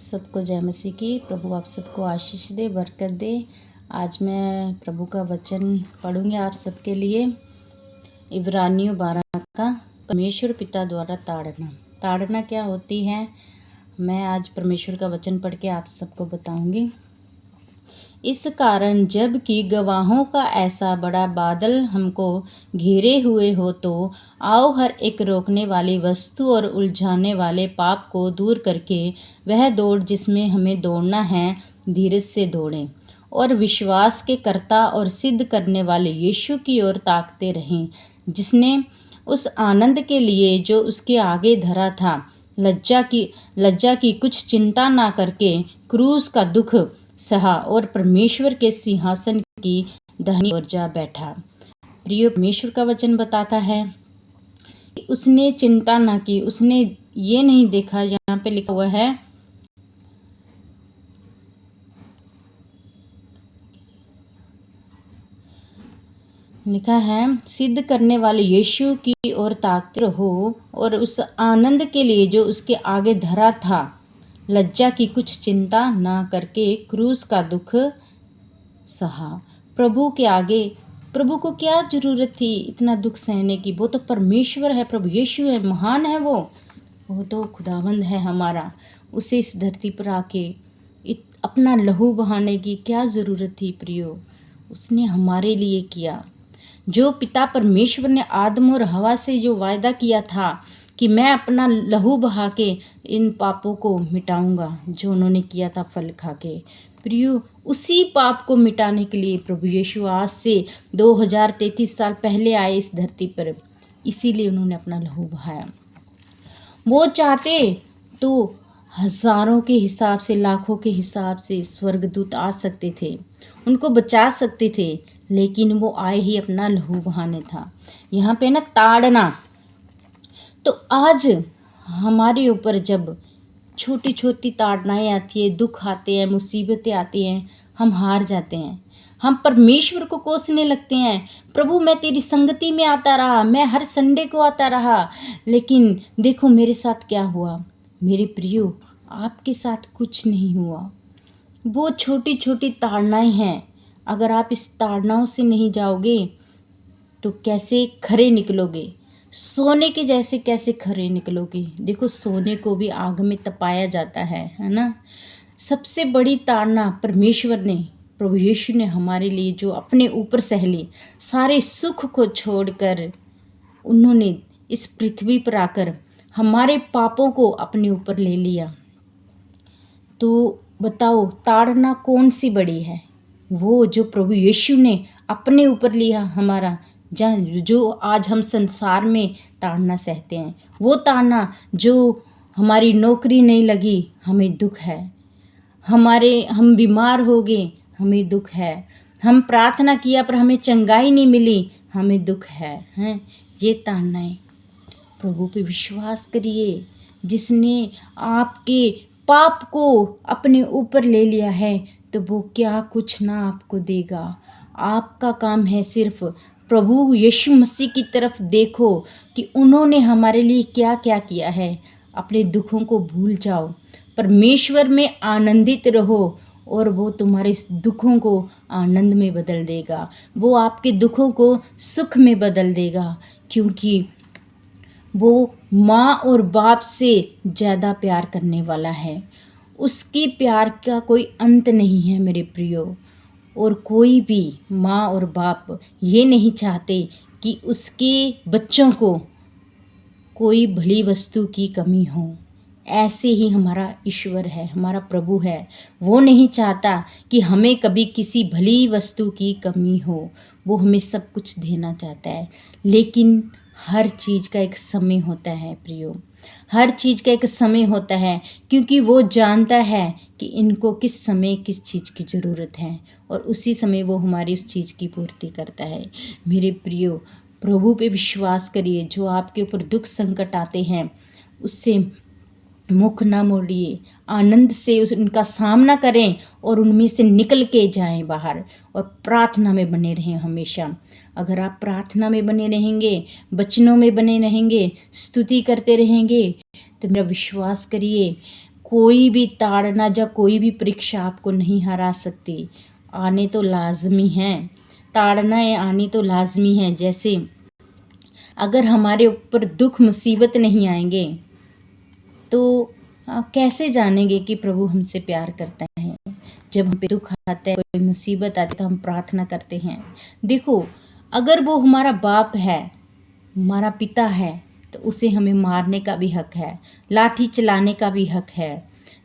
सबको जय मसीह की। प्रभु आप सबको आशीष दे, बरकत दे। आज मैं प्रभु का वचन पढ़ूंगी आप सबके लिए। इब्रानियों 12 का परमेश्वर पिता द्वारा ताड़ना क्या होती है, मैं आज परमेश्वर का वचन पढ़ के आप सबको बताऊंगी। इस कारण जब कि गवाहों का ऐसा बड़ा बादल हमको घेरे हुए हो, तो आओ हर एक रोकने वाली वस्तु और उलझाने वाले पाप को दूर करके वह दौड़ जिसमें हमें दौड़ना है धीरज से दौड़ें, और विश्वास के कर्ता और सिद्ध करने वाले यीशु की ओर ताकते रहें, जिसने उस आनंद के लिए जो उसके आगे धरा था लज्जा की कुछ चिंता ना करके क्रूस का दुख सहा और परमेश्वर के सिंहासन की दाहिनी ओर जा बैठा। प्रिय, परमेश्वर का वचन बताता है कि उसने चिंता ना की, उसने ये नहीं देखा। यहाँ पे लिखा हुआ है, सिद्ध करने वाले यीशु की ओर ताकते रहो और उस आनंद के लिए जो उसके आगे धरा था लज्जा की कुछ चिंता ना करके क्रूस का दुख सहा। प्रभु के आगे, प्रभु को क्या जरूरत थी इतना दुख सहने की? वो तो परमेश्वर है, प्रभु यीशु है, महान है वो तो खुदावंद है हमारा। उसे इस धरती पर आके अपना लहू बहाने की क्या ज़रूरत थी प्रियो? उसने हमारे लिए किया। जो पिता परमेश्वर ने आदम और हवा से जो वायदा किया था कि मैं अपना लहू बहा के इन पापों को मिटाऊंगा, जो उन्होंने किया था फल खा के, प्रियो, उसी पाप को मिटाने के लिए प्रभु यीशु आज से 2033 साल पहले आए इस धरती पर। इसीलिए उन्होंने अपना लहू बहाया। वो चाहते तो हजारों के हिसाब से, लाखों के हिसाब से स्वर्गदूत आ सकते थे, उनको बचा सकते थे, लेकिन वो आए ही अपना लहू बहाने था। यहाँ पे ना ताड़ना, तो आज हमारे ऊपर जब छोटी छोटी ताड़नाएं आती है, दुख आते हैं, मुसीबतें आती हैं, हम हार जाते हैं। हम परमेश्वर को कोसने लगते हैं, प्रभु मैं तेरी संगति में आता रहा, मैं हर संडे को आता रहा, लेकिन देखो मेरे साथ क्या हुआ। मेरे प्रियो, आपके साथ कुछ नहीं हुआ। वो छोटी छोटी ताड़नाएं हैं। अगर आप इस ताड़नाओं से नहीं जाओगे तो कैसे खरे निकलोगे? सोने के जैसे कैसे खरे निकलोगे? देखो, सोने को भी आग में तपाया जाता है ना। सबसे बड़ी ताड़ना परमेश्वर ने, प्रभु यीशु ने हमारे लिए जो अपने ऊपर सह ली, सारे सुख को छोड़कर उन्होंने इस पृथ्वी पर आकर हमारे पापों को अपने ऊपर ले लिया। तो बताओ, ताड़ना कौन सी बड़ी है? वो जो प्रभु यीशु ने अपने ऊपर लिया हमारा, जो आज हम संसार में ताड़ना सहते हैं। वो ताड़ना जो हमारी नौकरी नहीं लगी, हमें दुख है। हम बीमार हो गए, हमें दुख है। हम प्रार्थना किया पर हमें चंगाई नहीं मिली, हमें दुख है, हैं? ये ताड़नाएं। प्रभु पे विश्वास करिए, जिसने आपके पाप को अपने ऊपर ले लिया है, तो वो क्या कुछ ना आपको देगा। आपका काम है सिर्फ प्रभु यीशु मसीह की तरफ देखो कि उन्होंने हमारे लिए क्या क्या किया है। अपने दुखों को भूल जाओ, परमेश्वर में आनंदित रहो, और वो तुम्हारे दुखों को आनंद में बदल देगा। वो आपके दुखों को सुख में बदल देगा, क्योंकि वो माँ और बाप से ज़्यादा प्यार करने वाला है। उसकी प्यार का कोई अंत नहीं है मेरे प्रियो। और कोई भी माँ और बाप ये नहीं चाहते कि उसके बच्चों को कोई भली वस्तु की कमी हो। ऐसे ही हमारा ईश्वर है, हमारा प्रभु है। वो नहीं चाहता कि हमें कभी किसी भली वस्तु की कमी हो। वो हमें सब कुछ देना चाहता है, लेकिन हर चीज़ का एक समय होता है प्रियो। हर चीज़ का एक समय होता है, क्योंकि वो जानता है कि इनको किस समय किस चीज़ की ज़रूरत है, और उसी समय वो हमारी उस चीज़ की पूर्ति करता है। मेरे प्रियो, प्रभु पे विश्वास करिए। जो आपके ऊपर दुख संकट आते हैं, उससे मुख ना मोड़िए, आनंद से उनका सामना करें और उनमें से निकल के जाएं बाहर, और प्रार्थना में बने रहें हमेशा। अगर आप प्रार्थना में बने रहेंगे, वचनों में बने रहेंगे, स्तुति करते रहेंगे, तो मेरा विश्वास करिए, कोई भी ताड़ना या कोई भी परीक्षा आपको नहीं हरा सकती। आने तो लाजमी हैं, ताड़नाएँ आनी तो लाजमी हैं। जैसे अगर हमारे ऊपर दुख मुसीबत नहीं आएंगे तो कैसे जानेंगे कि प्रभु हमसे प्यार करता है। जब हम पे दुख आता है, कोई मुसीबत आती है, तो हम प्रार्थना करते हैं। देखो, अगर वो हमारा बाप है, हमारा पिता है, तो उसे हमें मारने का भी हक है, लाठी चलाने का भी हक है।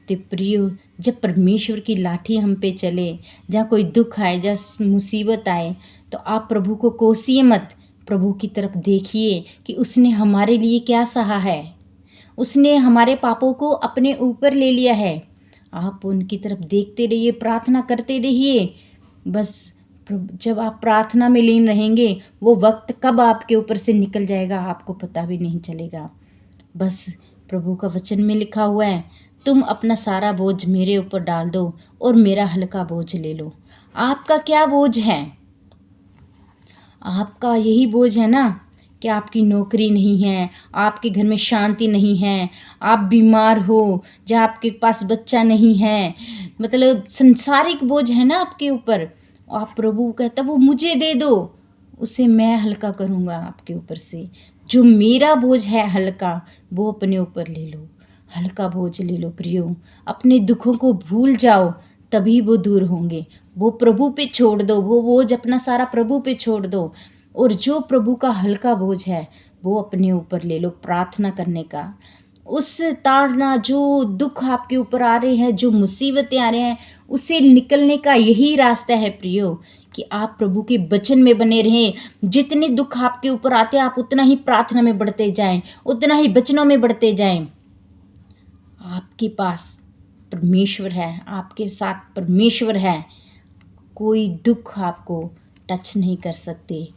तो प्रियो, जब परमेश्वर की लाठी हम पे चले, जहाँ कोई दुख आए, जहाँ मुसीबत आए, तो आप प्रभु को कोसिए मत। प्रभु की तरफ देखिए कि उसने हमारे लिए क्या सहा है। उसने हमारे पापों को अपने ऊपर ले लिया है। आप उनकी तरफ देखते रहिए, प्रार्थना करते रहिए। बस जब आप प्रार्थना में लीन रहेंगे, वो वक्त कब आपके ऊपर से निकल जाएगा आपको पता भी नहीं चलेगा। बस प्रभु का वचन में लिखा हुआ है, तुम अपना सारा बोझ मेरे ऊपर डाल दो और मेरा हल्का बोझ ले लो। आपका क्या बोझ है? आपका यही बोझ है ना कि आपकी नौकरी नहीं है, आपके घर में शांति नहीं है, आप बीमार हो, या आपके पास बच्चा नहीं है, मतलब संसारिक बोझ है ना आपके ऊपर। आप प्रभु कहता वो मुझे दे दो, उसे मैं हल्का करूँगा आपके ऊपर से। जो मेरा बोझ है हल्का, वो अपने ऊपर ले लो, हल्का बोझ ले लो प्रियो। अपने दुखों को भूल जाओ, तभी वो दूर होंगे। वो प्रभु पे छोड़ दो, वो बोझ अपना सारा प्रभु पे छोड़ दो, और जो प्रभु का हल्का बोझ है वो अपने ऊपर ले लो प्रार्थना करने का। उस ताड़ना, जो दुख आपके ऊपर आ रहे हैं, जो मुसीबतें आ रहे हैं, उसे निकलने का यही रास्ता है प्रियो, कि आप प्रभु के वचन में बने रहें। जितने दुख आपके ऊपर आते हैं, आप उतना ही प्रार्थना में बढ़ते जाएं, उतना ही वचनों में बढ़ते जाएं। आपके पास परमेश्वर है, आपके साथ परमेश्वर है। कोई दुख आपको टच नहीं कर सकते।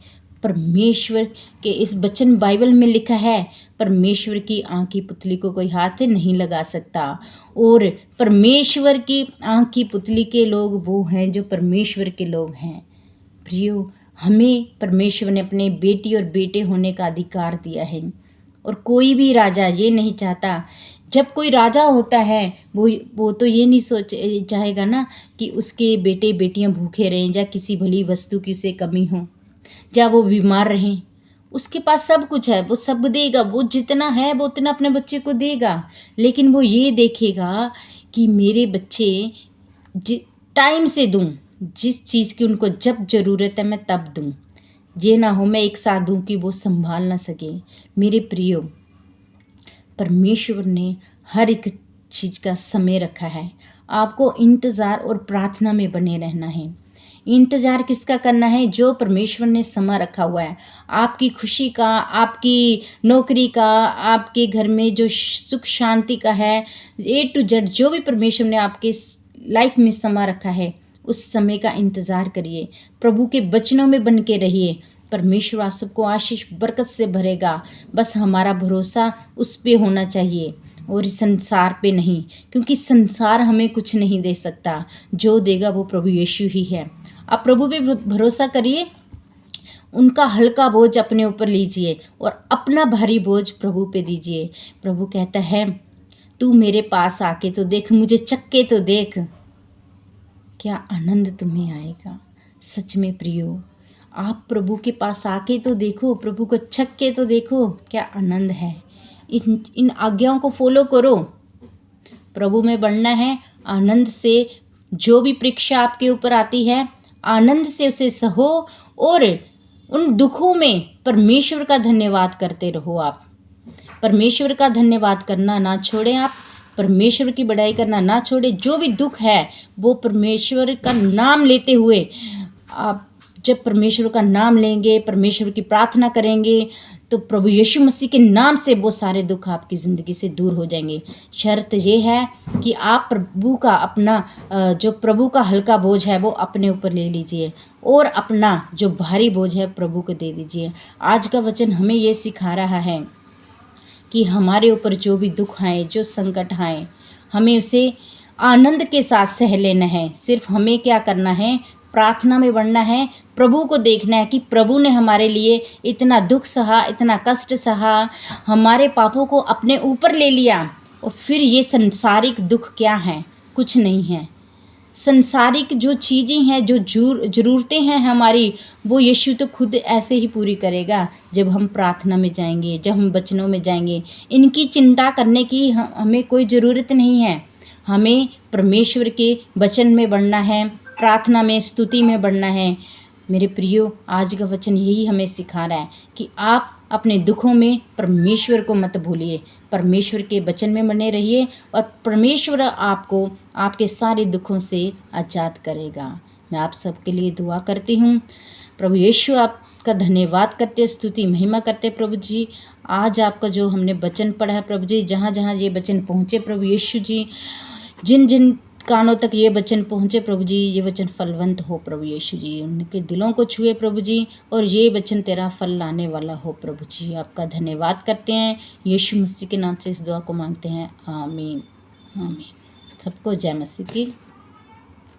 परमेश्वर के इस वचन बाइबल में लिखा है, परमेश्वर की आँख की पुतली को कोई हाथ नहीं लगा सकता। और परमेश्वर की आँख की पुतली के लोग वो हैं जो परमेश्वर के लोग हैं। प्रियो, हमें परमेश्वर ने अपने बेटी और बेटे होने का अधिकार दिया है। और कोई भी राजा ये नहीं चाहता, जब कोई राजा होता है वो तो ये नहीं सोच चाहेगा ना कि उसके बेटे बेटियां भूखे रहें, या किसी भली वस्तु की उसे कमी हो, या वो बीमार रहें। उसके पास सब कुछ है, वो सब देगा, वो जितना है वो उतना अपने बच्चे को देगा। लेकिन वो ये देखेगा कि मेरे बच्चे टाइम से दूं, जिस चीज़ की उनको जब ज़रूरत है मैं तब दूं। ये ना हो मैं एक साथ दूं कि वो संभाल ना सके। मेरे प्रियो, परमेश्वर ने हर एक चीज़ का समय रखा है। आपको इंतज़ार और प्रार्थना में बने रहना है। इंतज़ार किसका करना है? जो परमेश्वर ने समय रखा हुआ है, आपकी खुशी का, आपकी नौकरी का, आपके घर में जो सुख शांति का है, A to Z जो भी परमेश्वर ने आपके लाइफ में समय रखा है, उस समय का इंतज़ार करिए। प्रभु के वचनों में बन के रहिए। परमेश्वर आप सबको आशीष बरकत से भरेगा। बस हमारा भरोसा उस पे होना चाहिए और इस संसार पे नहीं, क्योंकि संसार हमें कुछ नहीं दे सकता। जो देगा वो प्रभु यीशु ही है। आप प्रभु पे भरोसा करिए, उनका हल्का बोझ अपने ऊपर लीजिए और अपना भारी बोझ प्रभु पे दीजिए। प्रभु कहता है, तू मेरे पास आके तो देख, मुझे चक्के तो देख, क्या आनंद तुम्हें आएगा। सच में प्रियो, आप प्रभु के पास आके तो देखो, प्रभु को छक के तो देखो, क्या आनंद है। इन आज्ञाओं को फॉलो करो। प्रभु में बढ़ना है, आनंद से जो भी परीक्षा आपके ऊपर आती है, आनंद से उसे सहो और उन दुखों में परमेश्वर का धन्यवाद करते रहो। आप परमेश्वर का धन्यवाद करना ना छोड़ें, आप परमेश्वर की बड़ाई करना ना छोड़ें। जो भी दुख है वो परमेश्वर का नाम लेते हुए, आप जब परमेश्वर का नाम लेंगे, परमेश्वर की प्रार्थना करेंगे, तो प्रभु यीशु मसीह के नाम से वो सारे दुख आपकी ज़िंदगी से दूर हो जाएंगे। शर्त ये है कि आप प्रभु का अपना जो प्रभु का हल्का बोझ है वो अपने ऊपर ले लीजिए और अपना जो भारी बोझ है प्रभु को दे दीजिए। आज का वचन हमें ये सिखा रहा है कि हमारे ऊपर जो भी दुख आए, जो संकट आए, हमें उसे आनंद के साथ सह लेना है। सिर्फ हमें क्या करना है? प्रार्थना में बढ़ना है, प्रभु को देखना है कि प्रभु ने हमारे लिए इतना दुख सहा, इतना कष्ट सहा, हमारे पापों को अपने ऊपर ले लिया। और फिर ये संसारिक दुख क्या है? कुछ नहीं है। संसारिक जो चीज़ें हैं, जो ज़रूरतें हैं हमारी, वो यीशु तो खुद ऐसे ही पूरी करेगा जब हम प्रार्थना में जाएँगे, जब हम वचनों में जाएँगे। इनकी चिंता करने की हमें कोई ज़रूरत नहीं है। हमें परमेश्वर के वचन में बढ़ना है, प्रार्थना में, स्तुति में बढ़ना है। मेरे प्रियो, आज का वचन यही हमें सिखा रहा है कि आप अपने दुखों में परमेश्वर को मत भूलिए, परमेश्वर के वचन में बने रहिए और परमेश्वर आपको आपके सारे दुखों से आज़ाद करेगा। मैं आप सबके लिए दुआ करती हूँ। प्रभु यीशु आपका धन्यवाद करते, स्तुति महिमा करते प्रभु जी। आज आपका जो हमने वचन पढ़ा है प्रभु जी, जहाँ जहाँ ये वचन पहुँचे प्रभु यीशु जी, जिन जिन कानों तक ये वचन पहुँचे प्रभु जी, ये वचन फलवंत हो प्रभु यीशु जी, उनके दिलों को छुए प्रभु जी, और ये वचन तेरा फल लाने वाला हो प्रभु जी। आपका धन्यवाद करते हैं, यीशु मसीह के नाम से इस दुआ को मांगते हैं, आमीन आमीन। सबको जय मसीह की।